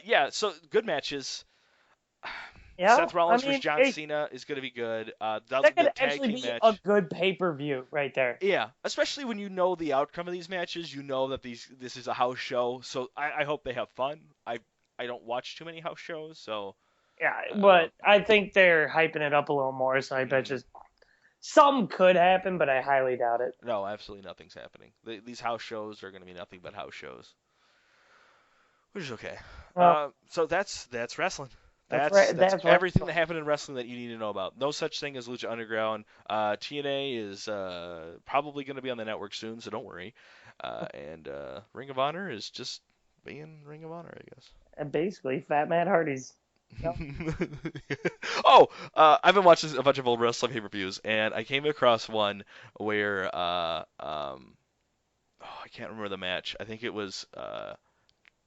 Yeah, so good matches. Yeah, Seth Rollins versus John Cena is going to be good. That could actually be a good pay-per-view right there. Yeah, especially when you know the outcome of these matches. You know that this is a house show, so I hope they have fun. I don't watch too many house shows, so... Yeah, but I think they're hyping it up a little more, so I bet just some could happen, but I highly doubt it. No, absolutely nothing's happening. These house shows are going to be nothing but house shows, which is okay. So that's wrestling. That's everything that happened in wrestling that you need to know about. No such thing as Lucha Underground. TNA is probably going to be on the network soon, so don't worry. And Ring of Honor is just being Ring of Honor, I guess. And basically, Fat Matt Hardy's. Yep. I've been watching a bunch of old wrestling pay-per-views, and I came across one where I can't remember the match. I think it was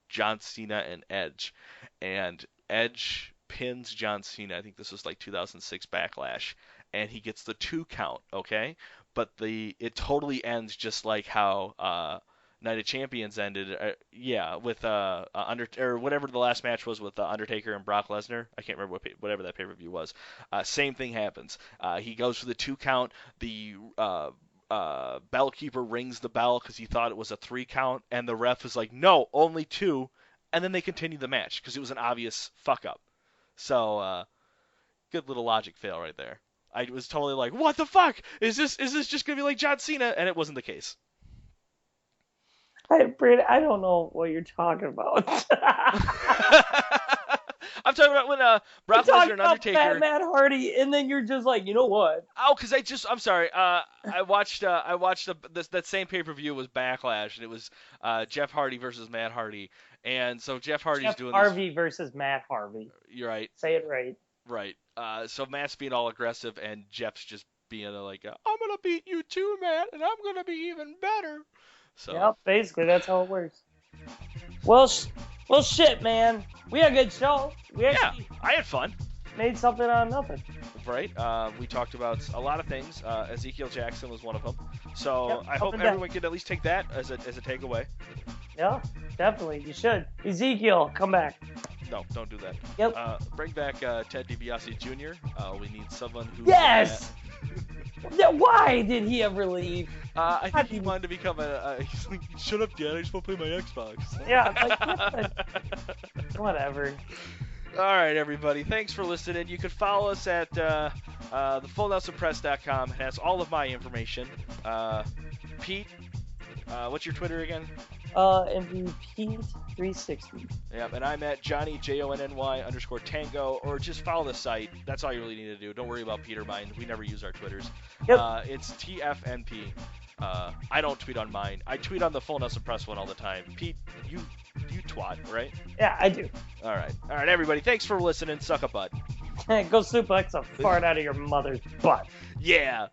John Cena and Edge, and Edge pins John Cena. I think this was 2006 Backlash, and he gets the 2 count. Okay, but it totally ends just like how Night of Champions ended, with or whatever the last match was with Undertaker and Brock Lesnar. I can't remember whatever that pay-per-view was. Same thing happens. He goes for the 2 count. The bell keeper rings the bell because he thought it was a 3 count, and the ref is like, no, only 2, and then they continue the match because it was an obvious fuck up. So good little logic fail right there. I was totally like, what the fuck? Is this just gonna be like John Cena? And it wasn't the case. Hey, Brad, I don't know what you're talking about. I'm talking about when Brock Lesnar and Undertaker. Fat Matt Hardy, and then you're just like, you know what? Oh, because I'm sorry. I watched that same pay-per-view was Backlash, and it was Jeff Hardy versus Matt Hardy, and so Jeff Hardy's doing Harvey versus Matt Harvey. You're right. Say it right. Right. So Matt's being all aggressive, and Jeff's just being like, I'm gonna beat you too, Matt, and I'm gonna be even better. So. Yep, basically that's how it works. Well, shit, man. We had a good show. I had fun. Made something out of nothing. Right. We talked about a lot of things. Ezekiel Jackson was one of them. So yep, I hope everyone can at least take that as a takeaway. Yeah, definitely. You should. Ezekiel, come back. No, don't do that. Yep. Bring back Ted DiBiase Jr. We need someone who. Yes. Why did he ever leave? I think he wanted to become he's like, shut up, Dad. I just want to play my Xbox. Yeah. Whatever. All right, everybody. Thanks for listening. You can follow us at thefullnelsonpress.com. It has all of my information. Pete, what's your Twitter again? MVP360. Yep, and I'm at Johnny JONNY_Tango, or just follow the site. That's all you really need to do. Don't worry about Peter mine. We never use our Twitters. Yep. It's TFNP. I don't tweet on mine. I tweet on the Full Nelson Press one all the time. Pete, you twat, right? Yeah, I do. All right, everybody. Thanks for listening. Suck a butt. Go suplex a fart out of your mother's butt. Yeah.